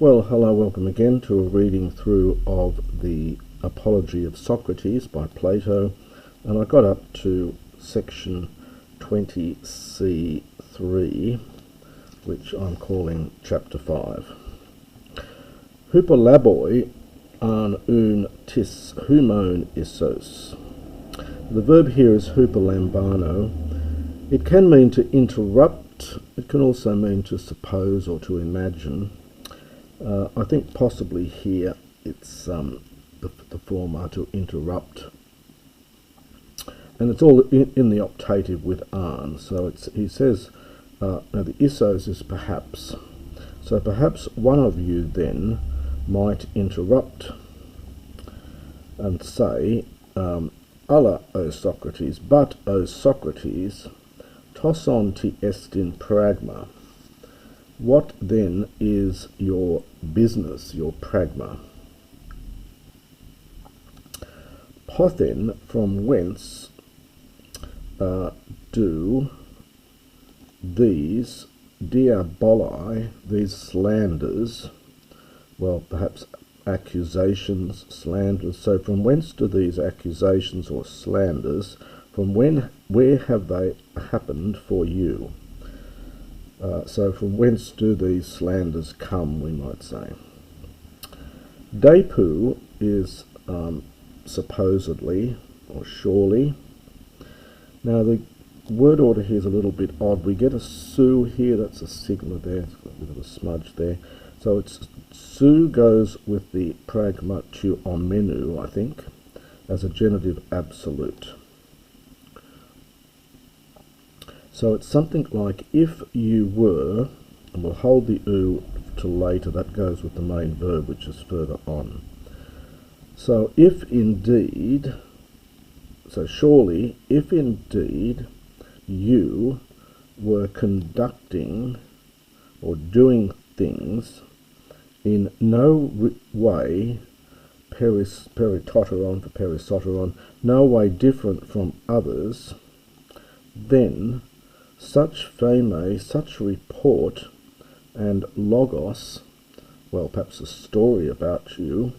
Well, hello, welcome again to a reading through of the Apology of Socrates by Plato, and I got up to section 20c3, which I'm calling chapter 5. Hypolaboi an un tis humon issos. The verb here is hypolambano. It can mean to interrupt. It can also mean to suppose or to imagine. I think possibly here it's the former, to interrupt, and it's all in the optative with an. So he says now the issos is perhaps. So perhaps one of you then might interrupt and say, "Allah, O Socrates, but O Socrates, toson ti estin pragma." What then is your business, your pragma? Pothen, from whence do these diaboli, these slanders, well, perhaps accusations, slanders, so from whence do these accusations or slanders, where have they happened for you? So from whence do these slanders come, we might say. Depu is supposedly or surely. Now the word order here is a little bit odd. We get a su here, that's a sigma there, it's got a bit of a smudge there. So it's su goes with the pragma tu omenu, I think, as a genitive absolute. So it's something like, if you were, and we'll hold the u till later, that goes with the main verb, which is further on. So if indeed, so surely, if indeed you were conducting or doing things in no way, peritoteron for perisoteron, no way different from others, then such pheme, such report, and logos, well, perhaps a story about you,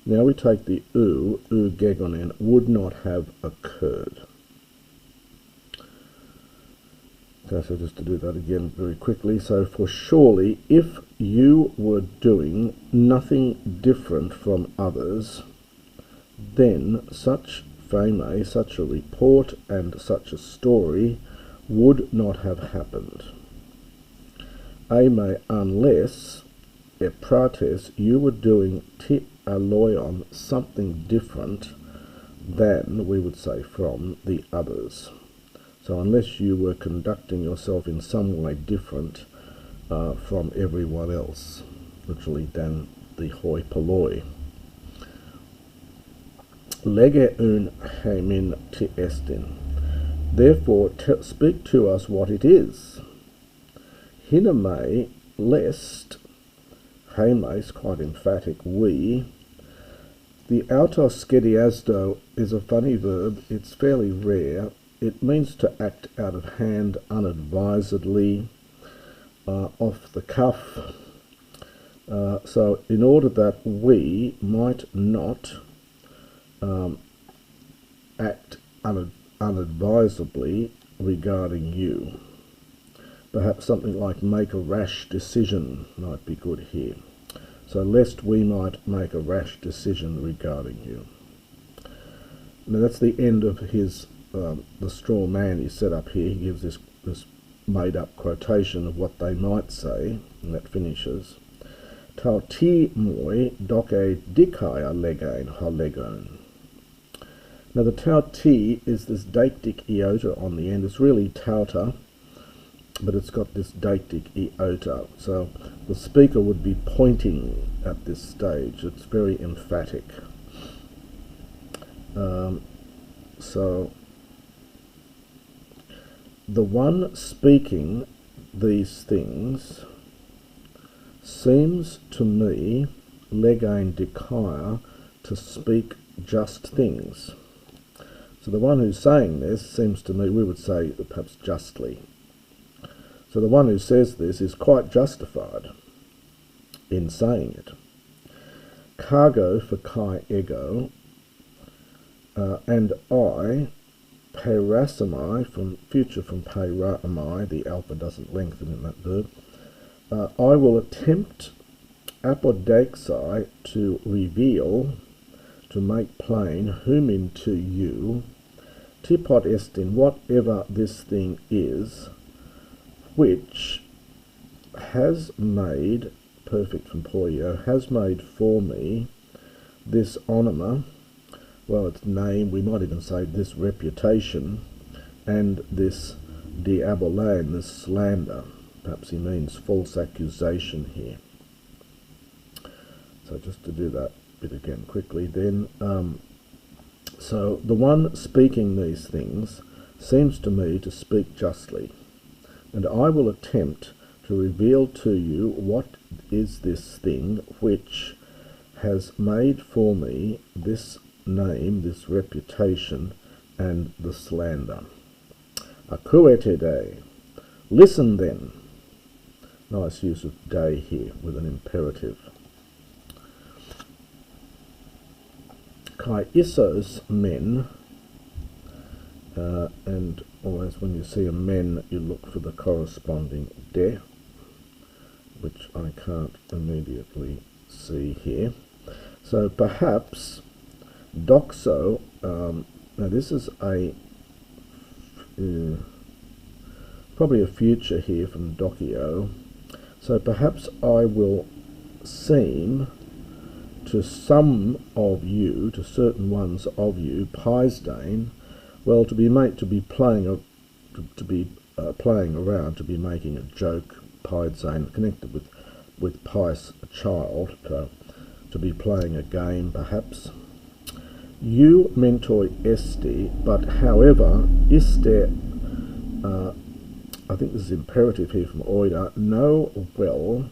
now we take the u gegonen, would not have occurred. Okay, so just to do that again very quickly, so for surely, if you were doing nothing different from others, then such pheme, such a report, and such a story would not have happened. Ame, unless eprates, you were doing ti aloion, something different than, we would say, from the others. So unless you were conducting yourself in some way different from everyone else, literally than the hoi polloi. Lege un hemin ti estin. Therefore, speak to us what it is. Hiname, lest, heme is quite emphatic, we. The autos schediasdo is a funny verb. It's fairly rare. It means to act out of hand, unadvisedly, off the cuff. So in order that we might not act unadvisedly regarding you. Perhaps something like make a rash decision might be good here. So lest we might make a rash decision regarding you. Now that's the end of his the straw man he set up here. He gives this made up quotation of what they might say, and that finishes. Tau ti moi doce dikaia legain ha legon. Now the tau t is this deictic iota on the end. It's really tauta, but it's got this deictic iota. So the speaker would be pointing at this stage. It's very emphatic. So the one speaking these things seems to me, legain dikaia, to speak just things. So the one who's saying this seems to me, we would say perhaps justly. So the one who says this is quite justified. in saying it. Cargo for kai ego, and I, perasami, from future from peramai, the alpha doesn't lengthen in that verb. I will attempt apodexai, to reveal, to make plain, humin, to you, tipot estin, whatever this thing is, which has made, perfect from poio, has made for me this onoma, well, its name, we might even say this reputation, and this diabolein, this slander. Perhaps he means false accusation here. So just to do that bit again quickly then. So the one speaking these things seems to me to speak justly, and I will attempt to reveal to you what is this thing which has made for me this name, this reputation, and the slander. Akuete de. Listen then. Nice use of de here with an imperative. Kai issos men, and always when you see a men you look for the corresponding de, which I can't immediately see here. So perhaps doxo, now this is a probably a future here from docio, so perhaps I will seem to some of you, to certain ones of you, Pisdane, well, to be playing playing around, to be making a joke, Pisdane, connected with pious, a child, to be playing a game, perhaps. You mentoi esti, but however, iste, I think this is imperative here from oida, know well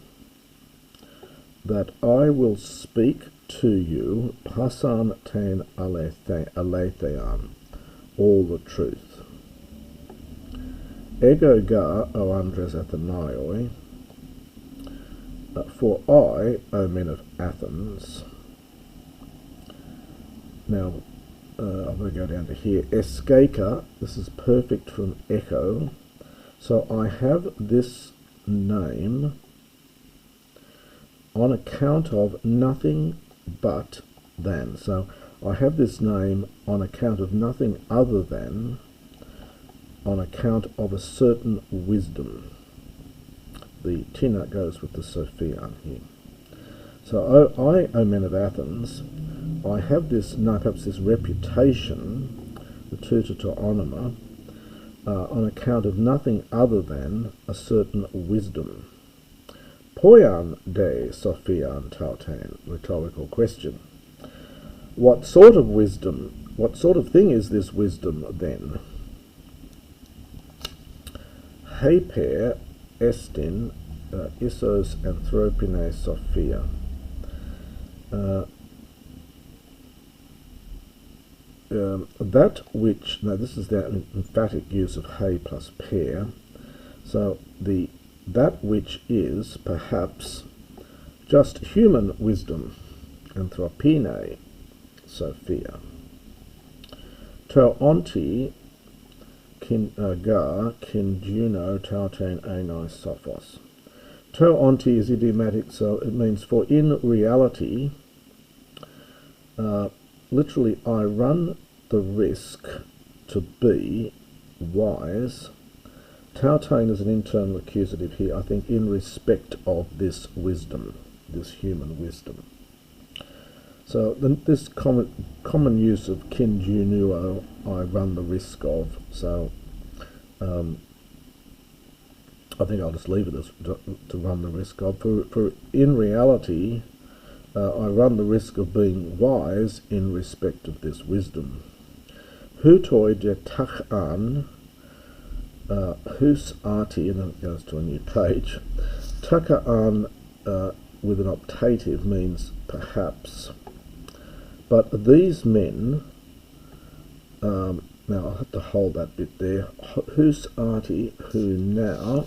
that I will speak to you, pasan ten alethean, all the truth. Ego ga, o Andres Athenaioi, for I, O men of Athens. Now, I'm going to go down to here. Eskeika, this is perfect from echo. So I have this name on account of nothing but than. So I have this name on account of nothing other than, on account of a certain wisdom. The tina goes with the Sophian here. So I, O men of Athens, I have this, perhaps this reputation, the tutor to onoma, on account of nothing other than a certain wisdom. Poian de Sophian tautan, rhetorical question. What sort of wisdom, what sort of thing is this wisdom then? Heper estin issos anthropine Sophia. That which, now this is the emphatic use of he plus pair, so that which is perhaps just human wisdom, anthropine Sophia. To onti kin ga kin juno tauten anai sophos. To onti is idiomatic, so it means for in reality, literally, I run the risk to be wise. Tautain is an internal accusative here, I think, in respect of this wisdom, this human wisdom. So this common use of kin junuo, I run the risk of, so I think I'll just leave it as to run the risk of. For in reality, I run the risk of being wise in respect of this wisdom. Hutoi de tachan, hus arti, and then it goes to a new page. Taka'an with an optative means perhaps. But these men, now I'll have to hold that bit there. Hus arti, who now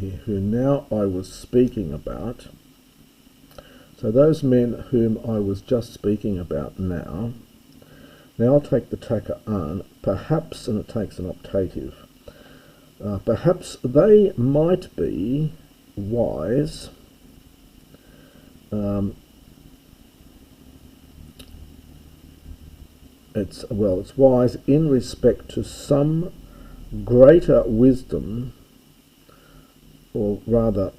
here, who now I was speaking about. So those men whom I was just speaking about now. Now I'll take the taka an, perhaps, and it takes an optative. Perhaps they might be wise. It's wise in respect to some greater wisdom, or rather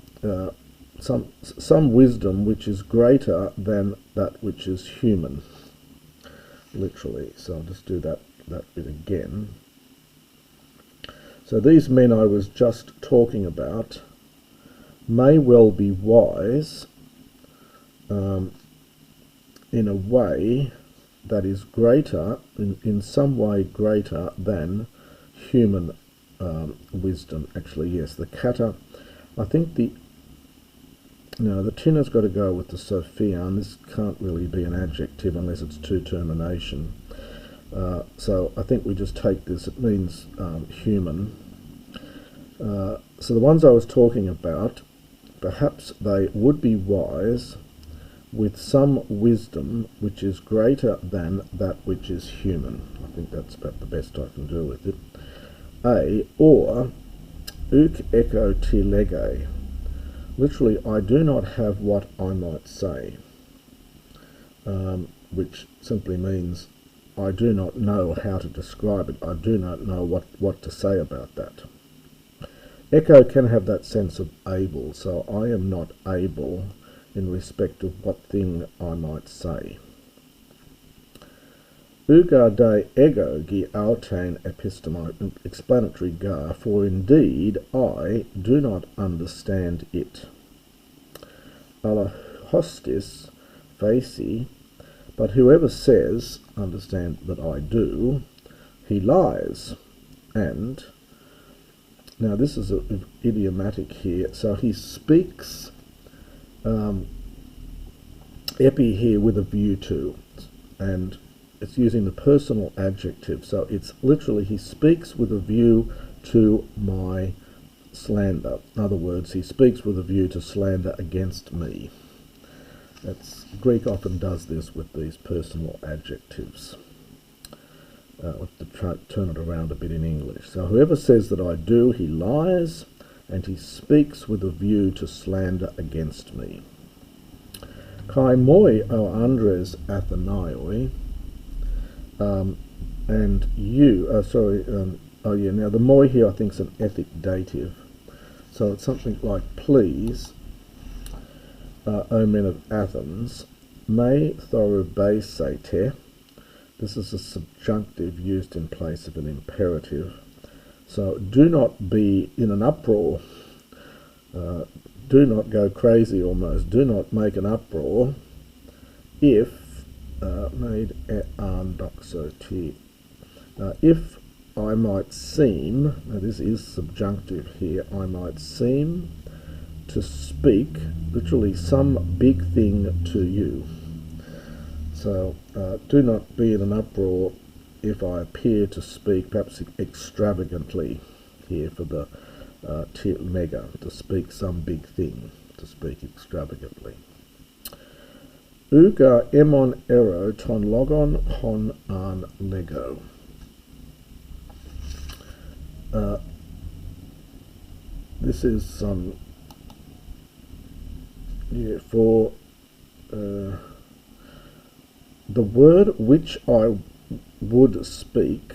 some wisdom which is greater than that which is human, literally. So I'll just do that bit again. So these men I was just talking about may well be wise in a way that is greater, in some way greater than human wisdom. Actually, yes, the kata, I think the tinna's got to go with the Sophia, and this can't really be an adjective unless it's two termination. So I think we just take this, it means human. So the ones I was talking about, perhaps they would be wise with some wisdom which is greater than that which is human. I think that's about the best I can do with it. Or uk echo te lege. Literally, I do not have what I might say, which simply means I do not know how to describe it. I do not know what to say about that. Echo can have that sense of able, so I am not able in respect of what thing I might say. Uga de ego gi autain epistemo, explanatory ga, for indeed I do not understand it. Alla hostis faci, but whoever says, understand that I do, he lies. And now this is an idiomatic here, so he speaks epi here with a view to, and it's using the personal adjective, so it's literally he speaks with a view to my slander. In other words, he speaks with a view to slander against me. Greek often does this with these personal adjectives. We'll have to turn it around a bit in English. So whoever says that I do, he lies, and he speaks with a view to slander against me. Kai moi o andres athenaioi, and you, now the moi here I think is an ethic dative, so it's something like please, O men of Athens, me thorobaisete. This is a subjunctive used in place of an imperative. So do not be in an uproar. Do not go crazy almost. Do not make an uproar if if I might seem, now this is subjunctive here, I might seem to speak, literally some big thing to you. So do not be in an uproar if I appear to speak perhaps extravagantly here for the mega, to speak some big thing, to speak extravagantly. Uga emon ero ton logon hon an lego. This is for the word which I would speak,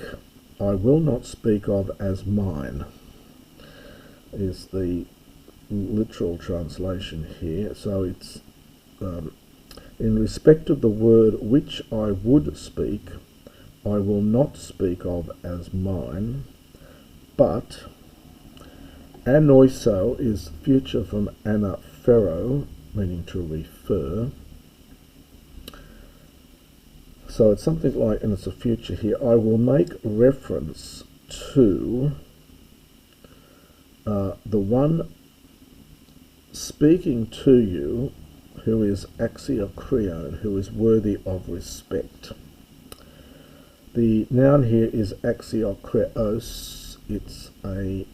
I will not speak of as mine, is the literal translation here. So it's in respect of the word which I would speak, I will not speak of as mine, but anoiso is future from anaphero, meaning to refer. So it's something like, and it's a future here, I will make reference to the one speaking to you who is axiokrion, who is worthy of respect. The noun here is axiokreos. It's a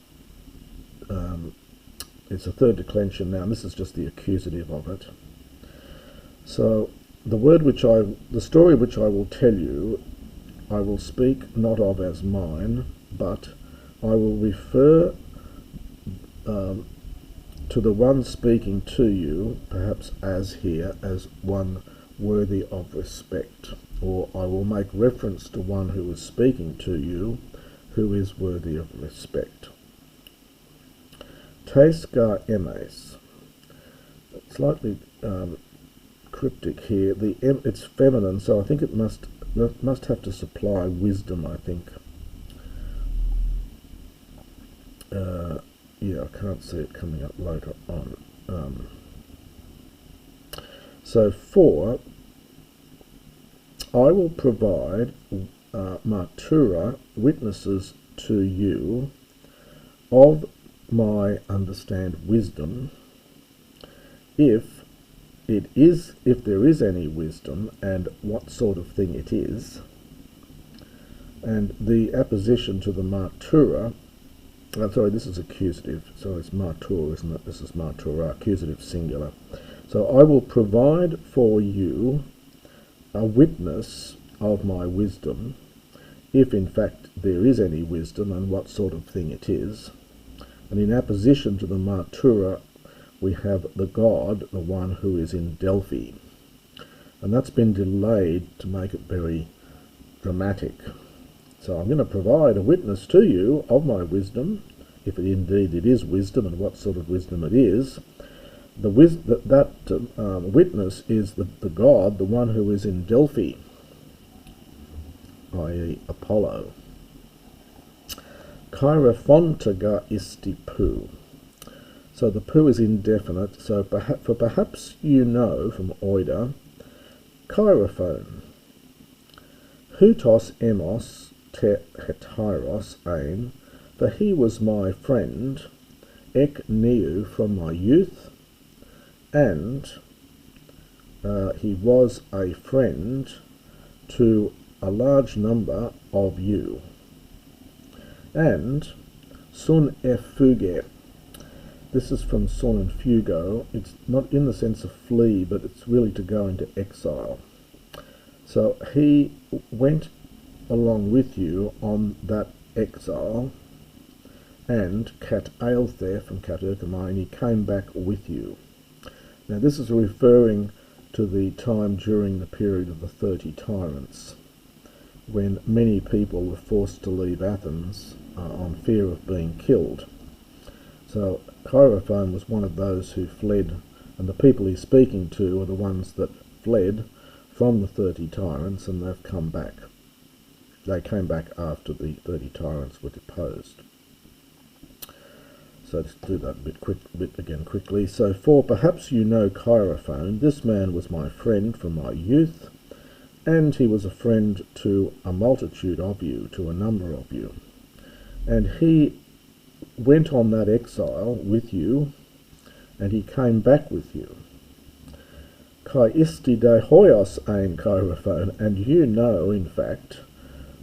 it's a third declension now, and this is just the accusative of it. So the story which I will tell you, I will speak not of as mine, but I will refer to the one speaking to you, perhaps as here, as one worthy of respect, or I will make reference to one who is speaking to you, who is worthy of respect. Tes gar emes, slightly cryptic here. It's feminine, so I think it must have to supply wisdom, I think. Yeah, I can't see it coming up later on. So for, I will provide martura, witnesses to you of my understand wisdom, if there is any wisdom, and what sort of thing it is. And the apposition to the martura, sorry, this is accusative, so it's martur, isn't it? This is martura, accusative singular. So I will provide for you a witness of my wisdom, if in fact there is any wisdom, and what sort of thing it is. And in apposition to the martura, we have the god, the one who is in Delphi. And that's been delayed to make it very dramatic. So I'm going to provide a witness to you of my wisdom, if indeed it is wisdom, and what sort of wisdom it is. That witness is the god, the one who is in Delphi, i.e. Apollo. Cheirophon ga isti pu. So the pu is indefinite, so perhaps you know from oida, Cheirophon. Houtos emos te heteros ain, for he was my friend, ek neu from my youth, and he was a friend to a large number of you. And sun effuge, this is from son and fugo. It's not in the sense of flee, but it's really to go into exile. So he went along with you on that exile, and kat ailthe from kat urkamai, and he came back with you. Now this is referring to the time during the period of the 30 tyrants, when many people were forced to leave Athens on fear of being killed. So Cheirophon was one of those who fled, and the people he's speaking to are the ones that fled from the 30 tyrants, and they've come back. They came back after the 30 tyrants were deposed. So let's do that bit again quickly. So for perhaps you know Cheirophon, this man was my friend from my youth, and he was a friend to a multitude of you, to a number of you. And he went on that exile with you, and he came back with you. Kai isti de hoios ein Cheirophon, and you know, in fact,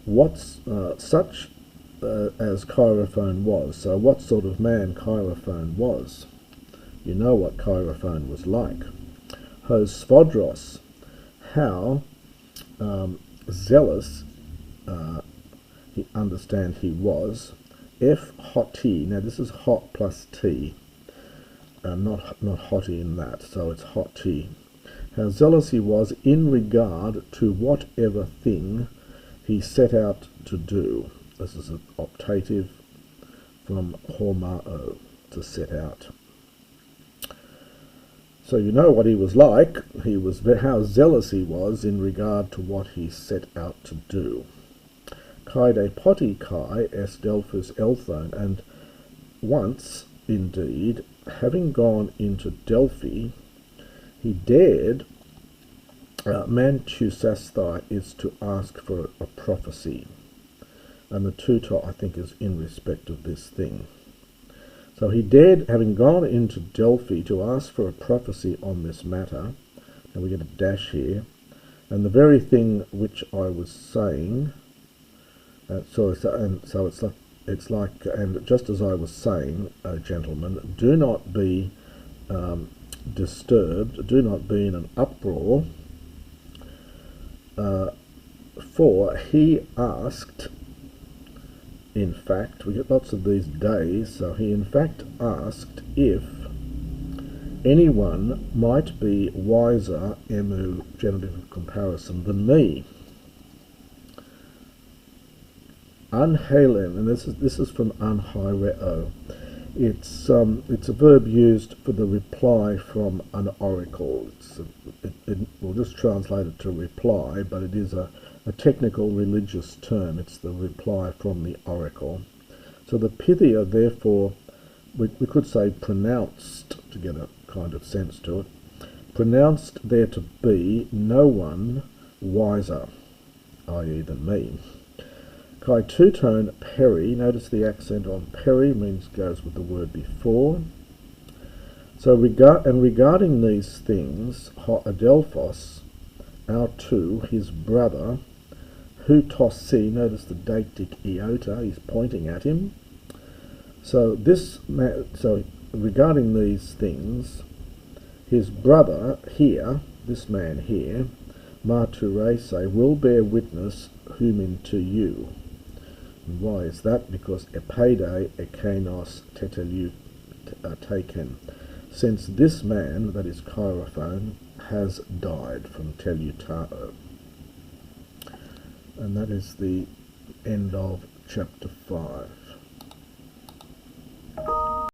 what's such as Cheirophon was. So what sort of man Cheirophon was. You know what Cheirophon was like. Hos svodros, how zealous he understand he was. F hoti, now this is hot plus t, not hotty in that, so it's hoti. How zealous he was in regard to whatever thing he set out to do. This is an optative from hormao, to set out. So you know what he was like. He was how zealous he was in regard to what he set out to do. Kai de poti kai es Delphus elthon, and once, indeed, having gone into Delphi, he dared, mantusasthai is to ask for a prophecy, and the tutor, I think, is in respect of this thing. So he dared, having gone into Delphi, to ask for a prophecy on this matter, and we get a dash here, and the very thing which I was saying, so it's like it's like, and just as I was saying, gentlemen, do not be disturbed, do not be in an uproar, for he asked, in fact, we get lots of these days, so he in fact asked if anyone might be wiser, emu, genitive of comparison, than me. Anhalen, and this is from anhaireo. It's a verb used for the reply from an oracle. We'll just translate it to reply, but it is a technical religious term. It's the reply from the oracle. So the Pythia, therefore, we could say pronounced, to get a kind of sense to it, pronounced there to be no one wiser, i.e. than me. Kai two-tone peri, notice the accent on peri means goes with the word before. So regarding these things, ho adelphos, our two, his brother, hu tossi, notice the deictic iota, he's pointing at him. So regarding these things, his brother here, this man here, marturese, will bear witness humin to you. And why is that? Because epede ekenos tetelu taken. Since this man, that is Cheirophon, has died, from telutao. And that is the end of chapter 5.